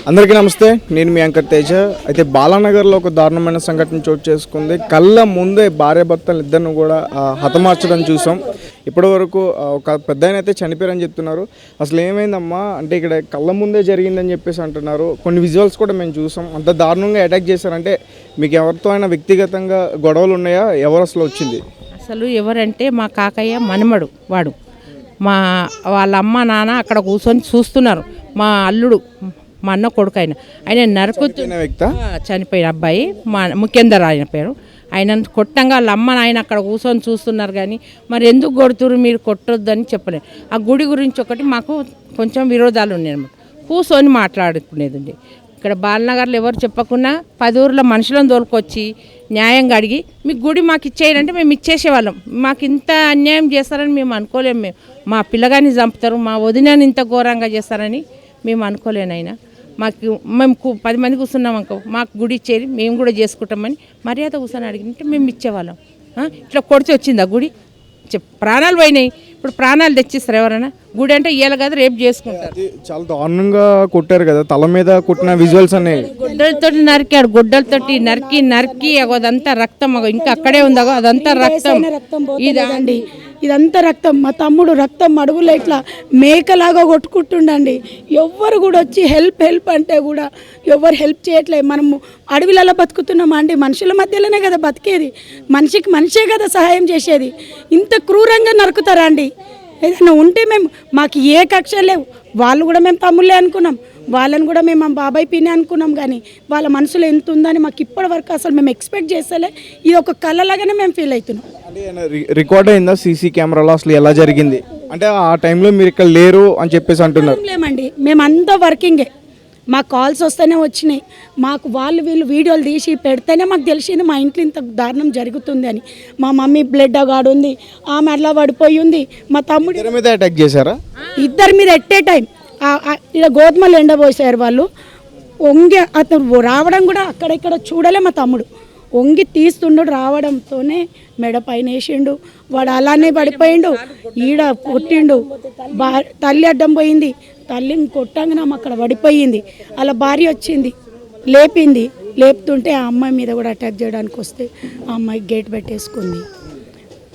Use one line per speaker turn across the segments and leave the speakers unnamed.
అందరికీ నమస్తే. నేను మీ యాంకర్ తేజ. అయితే బాలానగర్లో ఒక దారుణమైన సంఘటన చోటు చేసుకుంది. కళ్ళ ముందే భార్యాభర్తలు ఇద్దరిని కూడా హతమార్చడం చూసాం. ఇప్పటి వరకు ఒక పెద్ద ఆయన అయితే చనిపోయారని చెప్తున్నారు. అసలు ఏమైందమ్మా అంటే ఇక్కడ కళ్ళ ముందే జరిగిందని చెప్పేసి అంటున్నారు. కొన్ని విజువల్స్ కూడా మేము చూసాం. అంత దారుణంగా అటాక్ చేశారంటే మీకు ఎవరితో అయినా వ్యక్తిగతంగా గొడవలు ఉన్నాయా? ఎవరు అసలు వచ్చింది?
అసలు ఎవరంటే మా కాకయ్య మనమడు వాడు. వాళ్ళ అమ్మ నాన్న అక్కడ కూర్చొని చూస్తున్నారు. మా అల్లుడు మా అన్న కొడుకు ఆయన చనిపోయిన అబ్బాయి మా ముఖ్యందర్ ఆయన పేరు. ఆయన కొట్టంగా వాళ్ళ అమ్మ నాయన అక్కడ కూర్చొని చూస్తున్నారు. కానీ మరి ఎందుకు కొడుతురు, మీరు కొట్టొద్దని చెప్పలేదు. ఆ గుడి గురించి ఒకటి మాకు కొంచెం విరోధాలు ఉన్నాయి అన్నమాట. కూర్చొని మాట్లాడుకునేది ఉంది. ఇక్కడ బాలనగర్లో ఎవరు చెప్పకుండా 10 ఊర్ల మనుషులను తోలుకొచ్చి న్యాయంగా అడిగి మీకు గుడి మాకు ఇచ్చేయాలంటే మేము ఇచ్చేసేవాళ్ళం. మాకు ఇంత అన్యాయం చేస్తారని మేము అనుకోలేము. మా పిల్లగాని చంపుతారు, మా వదినని ఇంత ఘోరంగా చేస్తారని మేము అనుకోలేనైనా. మేము 10 మంది కూర్చున్నాం అనుకో, మాకు గుడి ఇచ్చేది మేము కూడా చేసుకుంటామని మర్యాద కూర్చొని అడిగినట్టు మేము ఇచ్చేవాళ్ళం. ఇట్లా కొడితే వచ్చింది ఆ గుడి, ప్రాణాలు పోయినాయి. ఇప్పుడు ప్రాణాలు తెచ్చిస్తారు ఎవరైనా? గుడి అంటే ఇయ్యాలి కదా, రేపు చేసుకుంటారు.
చాలా దారుణంగా కొట్టారు కదా, తల మీద కొట్టిన విజువల్స్ అనే
గొడ్డలతోటి నరికాడు. గొడ్డలతోటి నరికి అదంతా రక్తం, ఇంకా అక్కడే ఉందో అదంతా రక్తం.
ఇదండి ఇదంతా రక్తం. మా తమ్ముడు రక్తం అడుగులో ఇట్లా మేకలాగా కొట్టుకుంటుండండి. ఎవ్వరు కూడా వచ్చి హెల్ప్ అంటే కూడా ఎవరు హెల్ప్ చేయట్లేదు. మనము అడవిలలో బతుకుతున్నామా అండి? మనుషుల మధ్యలోనే కదా బతికేది. మనిషికి మనిషే కదా సహాయం చేసేది. ఇంత క్రూరంగా నరుకుతారా అండి? ఏదైనా ఉంటే మాకు ఏ కక్ష లేవు. వాళ్ళు కూడా మేము తమ్ముళ్ళే అనుకున్నాం, వాళ్ళని కూడా మేము మా బాబాయ్ పిన్ని అనుకున్నాం. కానీ వాళ్ళ మనసులో ఎంత ఉందని మాకు ఇప్పటి వరకు అసలు మేము ఎక్స్పెక్ట్ చేస్తలే. ఇది ఒక కళలాగానే మేము ఫీల్ అవుతున్నాం.
రికార్డ్ అయిందా సీసీ కెమెరాలో? అసలు ఎలా జరిగింది అంటే ఆ టైంలో మీరు ఇక్కడ లేరు అని చెప్పేసి అంటున్నారు.
లేమండి, మేమంతా వర్కింగే. మాకు కాల్స్ వస్తేనే వచ్చినాయి. మాకు వీళ్ళు వీడియోలు తీసి పెడితేనే మాకు తెలిసింది మా ఇంట్లో ఇంత దారుణం జరుగుతుంది అని. మా మమ్మీ బ్లడ్ గాడు ఉంది, ఆమె అట్లా పడిపోయి ఉంది. మా తమ్ముడు
మీద అటాక్ చేశారా?
ఇద్దరి మీద ఎట్టే టైం ఇలా గోధుమలు ఎండబోసారు వాళ్ళు. వంగి అతను రావడం కూడా అక్కడెక్కడ చూడలే. మా తమ్ముడు వంగి తీస్తుండు, రావడంతోనే మెడ పైన వేసిండు. వాడు అలానే పడిపోయిండు, ఈడ కొట్టిండు. తల్లి అడ్డం పోయింది, తల్లిని కొట్టంగానే అక్కడ పడిపోయింది. అలా భార్య వచ్చింది, లేపుతుంటే ఆ అమ్మాయి మీద కూడా అటాక్ చేయడానికి వస్తే ఆ అమ్మాయి గేట్ పెట్టేసుకుంది.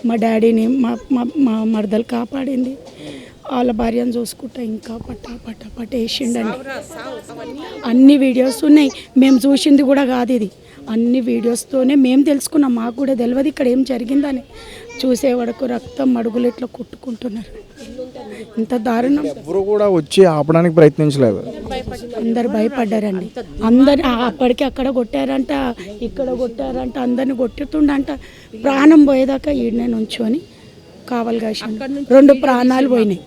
మా డాడీని మా మరదలు కాపాడింది. వాళ్ళ భార్యను చూసుకుంటా ఇంకా పట్ట వేసిండండి. అన్ని వీడియోస్ ఉన్నాయి, మేము చూసింది కూడా కాదు ఇది. అన్ని వీడియోస్తోనే మేము తెలుసుకున్నాం. మాకు కూడా తెలియదు ఇక్కడ ఏం జరిగిందని. చూసేవాడకు రక్తం అడుగులు ఇట్లా కొట్టుకుంటున్నారు. ఇంత దారుణం.
ఎవరు కూడా వచ్చి ఆపడానికి ప్రయత్నించలేదు.
అందరు భయపడ్డారండి. అందరు అప్పటికి అక్కడ కొట్టారంట, ఇక్కడ కొట్టారంట, అందరిని కొట్టుతుండంట. ప్రాణం పోయేదాకా ఈడనే నుంచొని కావాలి కాసి 2 ప్రాణాలు పోయినాయి.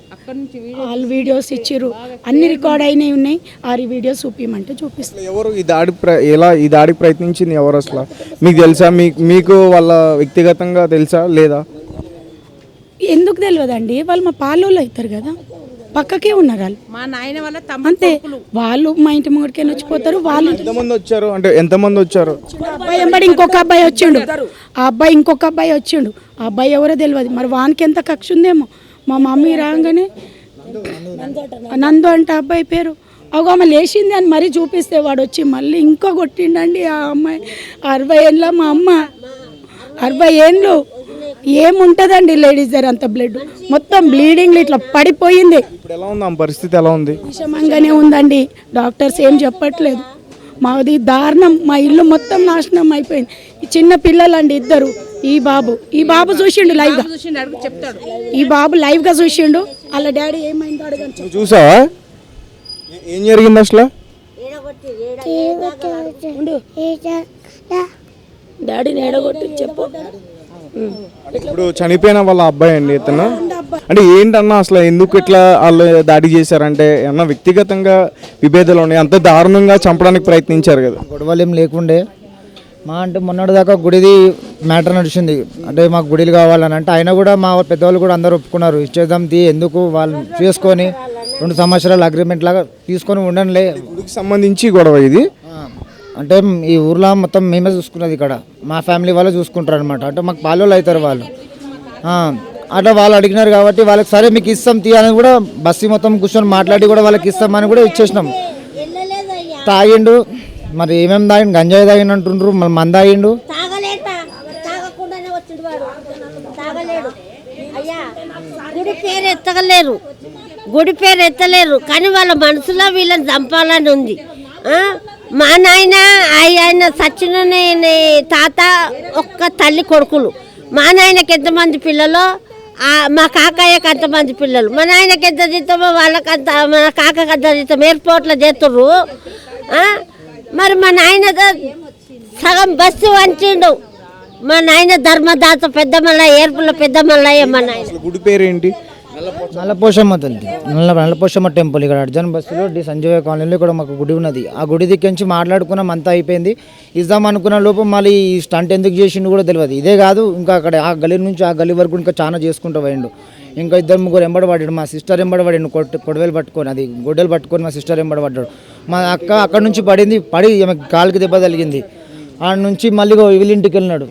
వాళ్ళు వీడియోస్ ఇచ్చిర్రు, అన్ని రికార్డ్ అయినవి ఉన్నాయి. ఆ వీడియోస్ చూపించమంటే చూపిస్తారు.
ఎవరు ఈ దాడికి ప్రయత్నించింది ఎవరు అసలు మీకు తెలుసా? మీకు వాళ్ళ వ్యక్తిగతంగా తెలుసా లేదా?
ఎందుకు తెలియదండి, వాళ్ళు మా పాలోళ్ళు అవుతారు కదా, పక్కకే ఉన్నారు వాళ్ళు.
మా నాయన వాళ్ళ
అంతే, వాళ్ళు మా ఇంటి ముంగడికే వచ్చిపోతారు. వాళ్ళు
ఎంతమంది వచ్చారు అంటే ఎంతమంది వచ్చారు?
అబ్బాయి ఎంబడి ఇంకొక అబ్బాయి వచ్చిండు. ఆ అబ్బాయి ఇంకొక అబ్బాయి వచ్చిండు. ఆ అబ్బాయి ఎవరో తెలియదు. మరి వానికి ఎంత కక్ష ఉందేమో. మా మమ్మీ రాగానే నందు అంటే అబ్బాయి పేరు, ఆమె లేచింది అని మరీ చూపిస్తే వాడు వచ్చి మళ్ళీ ఇంకా కొట్టిండండి. ఆ అమ్మాయి 60 ఏళ్ళ, మా అమ్మ 60 ఏళ్ళు. ఏముంటుందండి లేడీస్ దగ్గర అంత బ్లడ్, మొత్తం బ్లీడింగ్ ఇట్లా పడిపోయింది.
ఇప్పుడు ఎలా ఉంది పరిస్థితి? ఎలా ఉంది?
విషమంగానే ఉందండి. డాక్టర్స్ ఏం చెప్పట్లేదు. మాది దారుణం. మా ఇల్లు మొత్తం నాశనం అయిపోయింది. చిన్న పిల్లలండి ఇద్దరు. ఈ బాబు చూసిండు లైవ్ గా, చెప్తాడు. ఈ బాబు లైవ్ గా చూసిండు. వాళ్ళ డాడీ ఏమైందో అడగండి.
చూసావా ఏం జరిగింది అసలు?
డాడీని ఏడగొట్టి చెప్పు.
ఇప్పుడు చనిపోయిన వాళ్ళ అబ్బాయి అండి ఇతను. అంటే ఏంటన్నా అసలు ఎందుకు ఇట్లా వాళ్ళు దాడి చేశారంటే ఏమన్నా వ్యక్తిగతంగా విభేదాలు ఉన్నాయి? అంత దారుణంగా చంపడానికి ప్రయత్నించారు కదా.
గొడవలు ఏం లేకుండే. అంటే మొన్నటిదాకా గుడిది మ్యాటర్ నడిచింది. అంటే మాకు గుడిలు కావాలని అంటే అయినా కూడా మా పెద్దవాళ్ళు కూడా అందరూ ఒప్పుకున్నారు, ఇచ్చేద్దాం ఎందుకు వాళ్ళు చేసుకొని 2 సంవత్సరాల అగ్రిమెంట్ లాగా తీసుకొని ఉండనులే.
గుడికి సంబంధించి గొడవ ఇది.
అంటే ఈ ఊర్లో మొత్తం మేమే చూసుకున్నది. ఇక్కడ మా ఫ్యామిలీ వాళ్ళు చూసుకుంటారు అనమాట. అంటే మాకు పాలోళ్ళు అవుతారు వాళ్ళు. అట్లా వాళ్ళు అడిగినారు కాబట్టి వాళ్ళకి సరే మీకు ఇస్తాం తీయాలని కూడా బస్సు మొత్తం కూర్చొని మాట్లాడి కూడా వాళ్ళకి ఇస్తామని కూడా ఇచ్చేసినాం. తాగిండు, మరి ఏమేమి తాగిండు, గంజాయి తాగిండు అంటుండ్రు, మళ్ళీ మంద తాగిండు.
తాగకుండానే వచ్చిండు వాడు, తాగలేడు అయ్యా. గుడి పేరు ఎత్తగలేరు, గుడి పేరు ఎత్తలేరు, కానీ వాళ్ళ మనసులో వీళ్ళని చంపాలని ఉంది. మా నాయన ఆయన సచిన తాత ఒక్క తల్లి కొడుకులు. మా నాయనకి ఎంతమంది పిల్లలు, మా కాకయ్యకి అంతమంది పిల్లలు. మా నాయనకి ఎంత జీతమో వాళ్ళకంత, మన కాకకి అంత జీతం. ఎయిర్పోర్ట్లో చేతుర్రు. మరి మా నాయన సగం బస్సు వంచిండు. మా నాయన ధర్మదాత పెద్ద మల్లయ్య, ఏర్పుల పెద్ద మల్లయ్య మా నాయన.
గుడి పేరు ఏంటి?
నల్లపోషమ్మ తల్లి, నల్లపోషమ్మ టెంపుల్. ఇక్కడ అర్జున్ బస్సులో సంజీవ కాలనీలో ఇక్కడ మాకు గుడి ఉన్నది. ఆ గుడి దిక్కించి మాట్లాడుకున్నాం, అంతా అయిపోయింది. ఇద్దాం అనుకున్న లోపు మళ్ళీ ఈ స్టంట్ ఎందుకు చేసిండు కూడా తెలియదు. ఇదే కాదు, ఇంకా అక్కడ ఆ గల్లీ నుంచి ఆ గల్లీ వరకు ఇంకా చాలా చేసుకుంటూ పోయిండు. ఇంకా 2-3 ఎంబడబడ్డాడు. మా సిస్టర్ ఎంబడబడి కొడవేలు పట్టుకొని, అది గొడ్డలు పట్టుకొని మా సిస్టర్ ఎంబడబడ్డాడు. మా అక్క అక్కడ నుంచి పడి ఆమె కాలుకి దెబ్బ తగిలింది. ఆ నుంచి మళ్ళీ వీళ్ళింటికి వెళ్ళినాడు.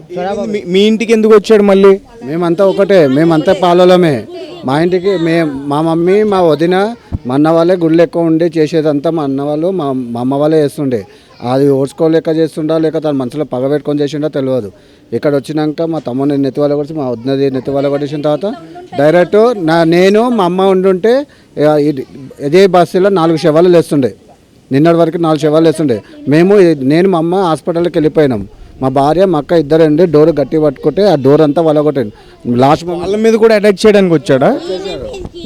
మీ ఇంటికి ఎందుకు వచ్చాడు మళ్ళీ?
మేమంతా ఒకటే, మేమంతా పాలలమే. మా ఇంటికి మా మమ్మీ, మా వదిన, మా అన్న వాళ్ళే గుళ్ళు ఎక్కువ ఉండి చేసేదంతా మా అన్న వాళ్ళు, మా అమ్మ వాళ్ళే చేస్తుండే. అది ఓడ్చుకోలేక చేస్తుండా, లేక తన మనసులో పగ పెట్టుకొని చేసిండో తెలియదు. ఇక్కడ వచ్చినాక మా తమ్ముని నెత్తి వాళ్ళ కొట్టి, మా వదినది నెత్తి వాళ్ళ కొట్టేసిన తర్వాత డైరెక్ట్ నేను మా అమ్మ ఉండుంటే ఇదే బస్సులో 4 శవాలు లేస్తుండే. నిన్నటి వరకు 4 శవాలు వేస్తుండే. నేను మా అమ్మ హాస్పిటల్కి వెళ్ళిపోయినాం. మా భార్య మా అక్క ఇద్దరండి డోర్ గట్టి పట్టుకుంటే ఆ డోర్ అంతా వలగొట్టండి. లాస్ట్
వాళ్ళ మీద కూడా అటాక్ చేయడానికి వచ్చాడా?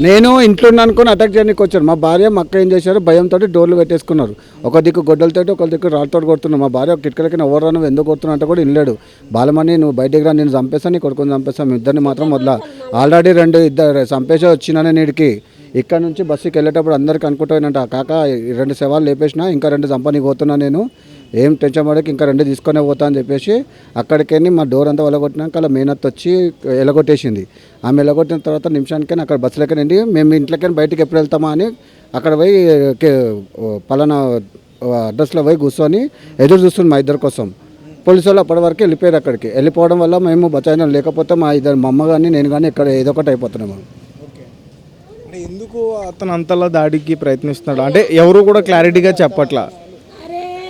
నేను ఇంట్లో అనుకుని అటాక్ చేయడానికి వచ్చాను. మా భార్య మా అక్క ఏం చేశారు, భయంతో డోర్లు పెట్టేసుకున్నారు. ఒక దిక్కు గొడ్డలతో, ఒక దిక్కు రాళ్ళతో కొడుతున్నాను. మా భార్య కిటికలకి ఎవరు నువ్వు ఎందుకు కొడుతున్నా అంటే కూడా వినలేడు. బాలమని నువ్వు బయటికి రా, నేను చంపేస్తాను, నీ కొడుకుని చంపేస్తాను, ఇద్దరిని మాత్రం వదలా. ఆల్రెడీ 2 చంపేసే వచ్చినానే నీడికి. ఇక్కడ నుంచి బస్సుకి వెళ్ళేటప్పుడు అందరికీ అనుకుంటానంట, కాక 2 శవాలు లేపేసిన, ఇంకా 2 చంపని పోతున్నా, నేను ఏం టెన్షన్ పడక ఇంకా 2 తీసుకునే పోతా అని చెప్పేసి అక్కడికి మా డోర్ అంతా వెళ్ళగొట్టినాక అలా మేనత్ వచ్చి ఎలగొట్టేసింది. ఆమె ఎలగొట్టిన తర్వాత నిమిషానికైనా అక్కడ బస్సులకి నుండి మేము ఇంట్లోకి బయటికి ఎప్పుడు వెళ్తామా అని అక్కడ పోయి పలానా అడ్రస్లో పోయి కూర్చొని ఎదురు చూస్తుంది మా ఇద్దరి కోసం. పోలీసు వాళ్ళు అప్పటి వరకు వెళ్ళిపోయారు. అక్కడికి వెళ్ళిపోవడం వల్ల మేము బచాయినాం, లేకపోతే మా అమ్మ కానీ నేను కానీ ఇక్కడ ఏదో ఒకటి అయిపోతున్నాము.
అంటే ఎందుకు అతను అంతలా దాడికి ప్రయత్నిస్తున్నాడు అంటే ఎవరు కూడా క్లారిటీగా చెప్పట్లా.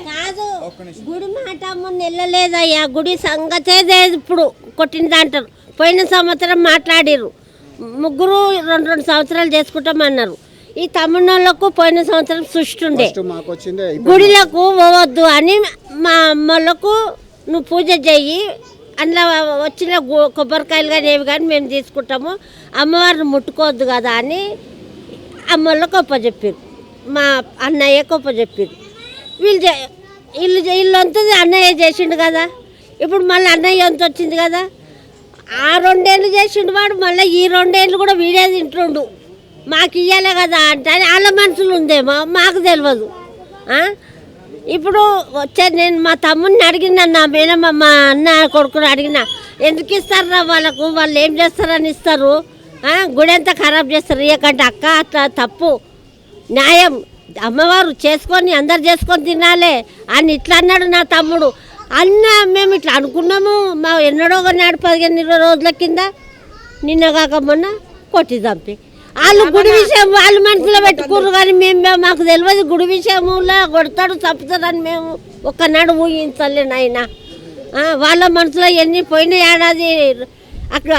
కాదు, గుడి మాట ముందు వెళ్ళలేదయ్యా. గుడి సంగతే ఇప్పుడు కొట్టింది అంటారు. పోయిన సంవత్సరం మాట్లాడిర్రు, 3 2 సంవత్సరాలు చేసుకుంటామన్నారు. ఈ తమిళనాడులకు పోయిన సంవత్సరం సృష్టిండే గుడిలకు పోవద్దు అని మా అమ్మలకు నువ్వు పూజ చెయ్యి, అందులో వచ్చిన కొబ్బరికాయలు కానీ ఏవి కానీ మేము తీసుకుంటాము, అమ్మవారిని ముట్టుకోవద్దు కదా అని అమ్మోళ్ళకు ఒప్పచెప్పారు. మా అన్నయ్య ఒప్పచెప్పారు. వీళ్ళు అంతా అన్నయ్య చేసిండు కదా. ఇప్పుడు మళ్ళీ అన్నయ్య అంత వచ్చింది కదా. ఆ 2 ఏళ్ళు చేసిండు వాడు, మళ్ళీ ఈ 2 ఏళ్ళు కూడా వీడే తింటుండు. మాకు ఇయ్యాలే కదా అంటే వాళ్ళ మనసులు ఉందేమో మాకు తెలియదు. ఇప్పుడు నేను మా తమ్ముడిని అడిగినా, నా మేనమ్మ మా అన్న కొడుకుని అడిగినా, ఎందుకు ఇస్తారా వాళ్ళకు, వాళ్ళు ఏం చేస్తారని ఇస్తారు, గుడి అంతా ఖరాబ్ చేస్తారు ఇయ్యకంటే. అక్క అట్లా తప్పు, న్యాయం అమ్మవారు చేసుకొని అందరు చేసుకొని తినాలి అని ఇట్లా అన్నాడు నా తమ్ముడు. మేము ఇట్లా అనుకున్నాము. మా ఎన్నడో నాడు 15-20 రోజుల కింద నిన్న కాక మొన్న కొట్టి చంపి వాళ్ళు గుడి విషయం వాళ్ళు మనసులో పెట్టుకుర్రు. కానీ మాకు తెలియదు గుడి విషయంలో కొడతాడు చంపుతాడని మేము ఒక్కనాడు ఊహించలేను. ఆయన వాళ్ళ మనసులో ఎన్ని పోయిన ఏడాది అక్కడ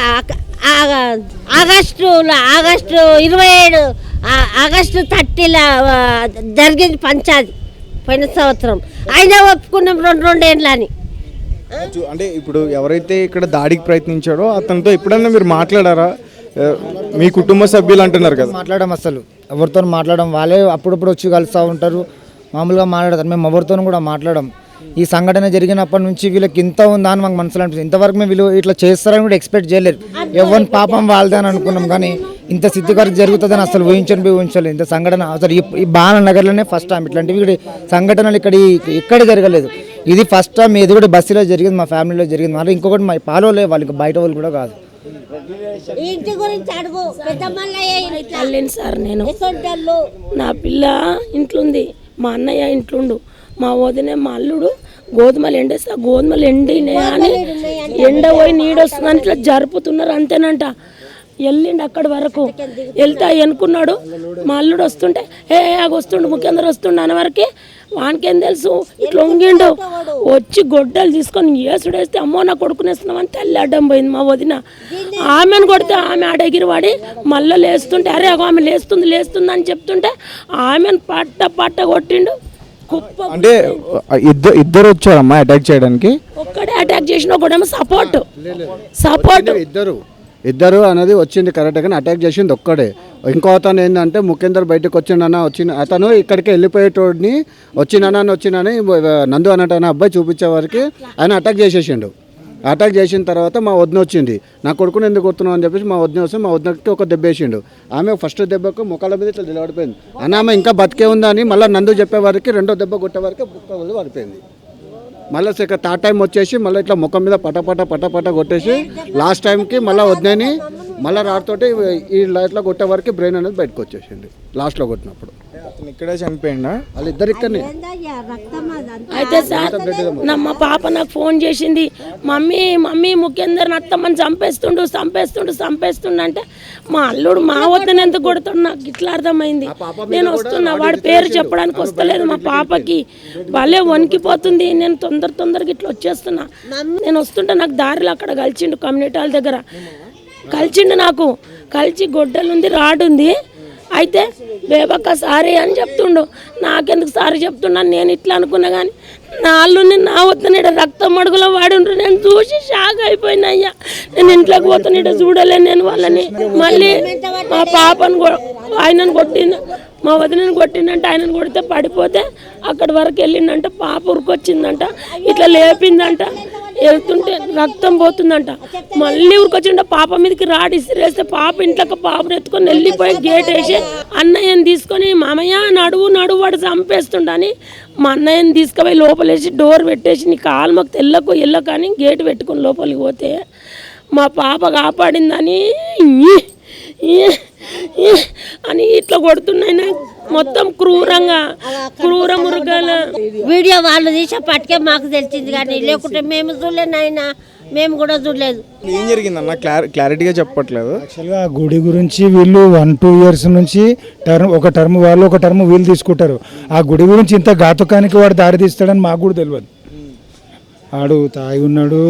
ఆగస్టు 27 ఆగస్టు 30 జరిగింది పంచాది పోయిన సంవత్సరం. అయినా ఒప్పుకున్నాం 2 ఏళ్ళని.
అంటే ఇప్పుడు ఎవరైతే ఇక్కడ దాడికి ప్రయత్నించాడో అతనితో ఎప్పుడన్నా మీరు మాట్లాడారా? మీ కుటుంబ సభ్యులు అంటున్నారు కదా.
మాట్లాడడం అసలు ఎవరితో మాట్లాడడం, వాళ్ళే అప్పుడప్పుడు వచ్చి కలుస్తూ ఉంటారు, మామూలుగా మాట్లాడతారు. మేము ఎవరితోనూ కూడా మాట్లాడడం. ఈ సంఘటన జరిగినప్పటి నుంచి వీళ్ళకి ఇంత ఉందా అని మాకు మనసులో అనిపిస్తుంది. ఇంతవరకు మేము వీళ్ళు ఇట్లా చేస్తారని కూడా ఎక్స్పెక్ట్ చేయలేదు. ఎవరిని పాపం వాళ్ళదే అని అనుకున్నాం, కానీ ఇంత స్థితికరం జరుగుతుందని అసలు ఊహించలేదు. ఇంత సంఘటన అసలు ఈ బాలనగర్లోనే ఫస్ట్ టైం ఇట్లాంటివి సంఘటనలు ఇక్కడ జరగలేదు. ఇది ఫస్ట్ టైం. ఇది కూడా బస్సులో జరిగింది, మా ఫ్యామిలీలో జరిగింది. మళ్ళీ ఇంకొకటి మా పాలోలే వాళ్ళు, ఇంకా బయట వాళ్ళు కూడా కాదు.
ఇంటి గురించి అడుగు,
వెళ్ళండి సార్. నేను నా పిల్ల ఇంట్లో ఉంది, మా అన్నయ్య ఇంట్లుండు, మా వదిన మా అల్లుడు గోధుమలు ఎండేస్తా, గోధుమలు ఎండినాయి అని ఎండ పోయి నీడొస్తుందని ఇట్లా జరుపుతున్నారు అంతేనంట. వెళ్ళిండు అక్కడి వరకు. వెళ్తే అనుకున్నాడు మా అల్లుడు వస్తుంటే అవి వస్తుండు ముఖ్యందరు వస్తుండు అనే వరకు వానికేం తెలుసు ఇట్లా వంగిండు వచ్చి గొడ్డలు తీసుకొని ఏసుడేస్తే అమ్మో నా కొడుకునేస్తున్నామని తల్లి అడ్డం పోయింది మా వదిన. ఆమెను కొడితే ఆమె ఆడగిరి వాడి మళ్ళీ లేస్తుంటే అరే ఆమె లేస్తుంది అని చెప్తుంటే ఆమెను పట్ట కొట్టిండు. కుప్ప
అంటే ఇద్దరు వచ్చారమ్మా అటాక్ చేయడానికి?
ఒక్కడే అటాక్ చేసిన ఒకడేమో సపోర్ట్
ఇద్దరు అనేది వచ్చింది కరెక్ట్, కానీ అటాక్ చేసింది ఒక్కడే. ఇంకో అతను ఏంటంటే ముఖేందర్ బయటకు వచ్చిండన్న అతను ఇక్కడికి వెళ్ళిపోయేటోడిని వచ్చిందని నందు అన్నట్టు అబ్బాయి చూపించే వారికి ఆయన అటాక్ చేసేసిండు. అటాక్ చేసిన తర్వాత మా వదిన వచ్చింది, నా కొడుకుని ఎందుకు కొడుతున్నావు అని చెప్పేసి మా వదిన వస్తే మా వదినకి ఒక దెబ్బ వేసిండు. ఆమె ఫస్ట్ దెబ్బకు ముఖాల మీద ఇట్లా నిలబడిపోయింది. అన్న ఆమె ఇంకా బతికే ఉందని మళ్ళీ నందు చెప్పేవారికి రెండో దెబ్బ కొట్టేవారికి బుక్క పడిపోయింది. మళ్ళీ థర్డ్ టైం వచ్చేసి మళ్ళీ ఇట్లా ముఖం మీద పట కొట్టేసి లాస్ట్ టైంకి మళ్ళీ వదినని మళ్ళీ రాడుతోటి ఈ ఇట్లా కొట్టే వరకు బ్రెయిన్ అనేది బయటకు వచ్చేసింది లాస్ట్లో కొట్టినప్పుడు.
అతను ఇక్కడే చనిపోయిండా?
వాళ్ళిద్దరు ఇక్కడనే.
అయితే సార్ మా పాప నాకు ఫోన్ చేసింది, మమ్మీ ముఖ్యందరిని అత్తమ్మని చంపేస్తుండు అంటే మా అల్లుడు మా వద్దని ఎందుకు కొడుతాడు నాకు ఇట్లా అర్థమైంది. నేను వస్తున్నా, వాడి పేరు చెప్పడానికి వస్తలేదు మా పాపకి, భలే వణికిపోతుంది. నేను తొందరగా ఇట్లా వచ్చేస్తున్నా. నేను వస్తుంటే నాకు దారిలో అక్కడ కలిసిండు కమ్యూనిటీ హాల్ దగ్గర నాకు కలిసి గొడ్డలుంది రాడుంది. అయితే బేబక్క సారీ అని చెప్తుండు. నాకెందుకు సారీ చెప్తున్నాను నేను ఇట్లా అనుకున్నా, కానీ నా అల్లుని నా వద్దనీడ రక్తం మడుగులో వాడుండ్రు. నేను చూసి షాక్ అయిపోయినా అయ్యా. నేను ఇంట్లోకి పోతానీడ చూడలేను నేను వాళ్ళని. మళ్ళీ మా పాపను ఆయనను కొట్టిండు, మా వదినని కొట్టిండంట. ఆయనను కొడితే పడిపోతే అక్కడి వరకు వెళ్ళిందంట. పాప ఉరికొచ్చిందంట, ఇట్లా లేపిందంట. వెళ్తుంటే రక్తం పోతుందంట. మళ్ళీ ఉరికొచ్చిండ పాప మీదకి రాడి ఇసిరేస్తే పాప ఇంట్లోకి పాపను ఎత్తుకొని వెళ్ళిపోయి గేట్ వేసి అన్నయ్యని తీసుకొని మామయ్య నడువు వాడు చంపేస్తుండని మా అన్నయ్యని తీసుకుపోయి లోపలేసి డోర్ పెట్టేసి నీ కాలు మాకు వెళ్ళకు అని గేట్ పెట్టుకొని లోపలికి పోతే మా పాప కాపాడిందని అని ఇట్లా కొడుతున్నాయి. మొత్తం క్రూర మృగాల
వీడియో వాళ్ళు తీసేపటికే మాకు తెలిసింది, కానీ లేకుంటే మేము చూడలేదు నాయన, మేము కూడా చూడలేదు.
ఏం జరిగిందన్న క్లారిటీగా చెప్పట్లేదు.
యాక్చువల్గా ఆ గుడి గురించి వీళ్ళు 1-2 years నుంచి ఒక టర్మ్ వాళ్ళు ఒక టర్మ్ వీళ్ళు తీసుకుంటారు. ఆ గుడి గురించి ఇంత ఘాతుకానికి వాడు దారి తీస్తాడని మాకు కూడా తెలియదు. ఆడు తాగి ఉన్నాడు,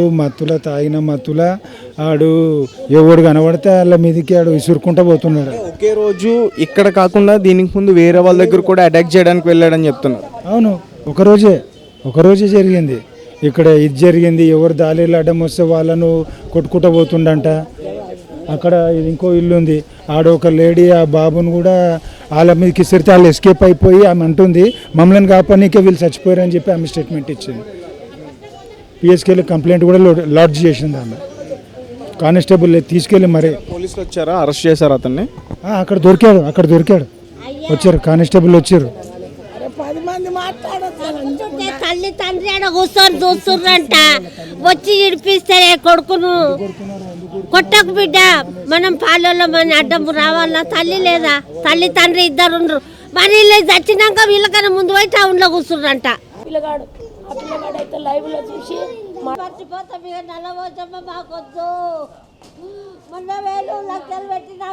తాగిన మత్తుల ఆడు ఎవడు కనబడితే వాళ్ళ మీదకి ఆడు విసురుకుంటా పోతున్నాడు.
ఒకే రోజు ఇక్కడ కాకుండా దీనికి ముందు వేరే వాళ్ళ దగ్గర కూడా అటాక్ చేయడానికి వెళ్ళాడని చెప్తున్నారు.
అవును, ఒకరోజే జరిగింది. ఇక్కడ ఇది జరిగింది, ఎవరు దారిలో అడ్డం వస్తే వాళ్ళను కొట్టుకుంటూ పోతుండంట. అక్కడ ఇంకో ఇల్లు ఉంది, ఆడ ఒక లేడీ ఆ బాబును కూడా వాళ్ళ మీదకి ఇసిరితే వాళ్ళు ఎస్కేప్ అయిపోయి ఆమె అంటుంది మమ్మల్ని కాపాడనీకే వీళ్ళు చచ్చిపోయారని చెప్పి ఆమె స్టేట్మెంట్ ఇచ్చింది. పిఎస్కేలో కంప్లైంట్ కూడా లాడ్జ్ చేసింది ఆమె. కానిస్టేబుల్ తీసుకెళ్ళి మరి
పోలీసులు వచ్చారా, అరెస్ట్ చేశారు అతన్ని?
అక్కడ దొరికాడు వచ్చారు, కానిస్టేబుల్ వచ్చారు.
తల్లి తండ్రి ఆడ కూర్చొని చూస్తుర్రంట, వచ్చి ఇడిపిస్తే కొడుకును కొట్టకు బిడ్డ, మనం పాలలో మన అడ్డం రావాలా? తల్లి లేదా? తల్లి తండ్రి ఇద్దరు మరి వీళ్ళు చచ్చినాక వీళ్ళకన్నా ముందు పోయి టౌన్లో కూర్చుర్రంట.
పిల్లగాడైతే లైవ్ లో చూసి
మర్చిపోతాం ఇక నల్లవోచమ్మ మాకొద్దు. మొన్న 1,000 లక్షలు పెట్టి నా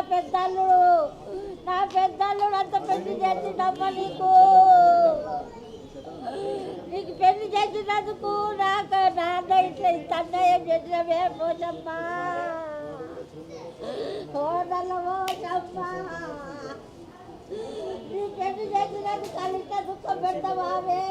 పెద్దల్లుడు అంత పెళ్లి చేసిందమ్మా. నీకు పెళ్లి చేసినందుకు నాకు నాన్న ఇట్లా ఇంత అన్యాయం చేసినవే పోచమ్మా. ఓ నల్లవోచమ్మా, నీ పెళ్లి చేసినందుకు కలిసి దుఃఖం పెడతావావే.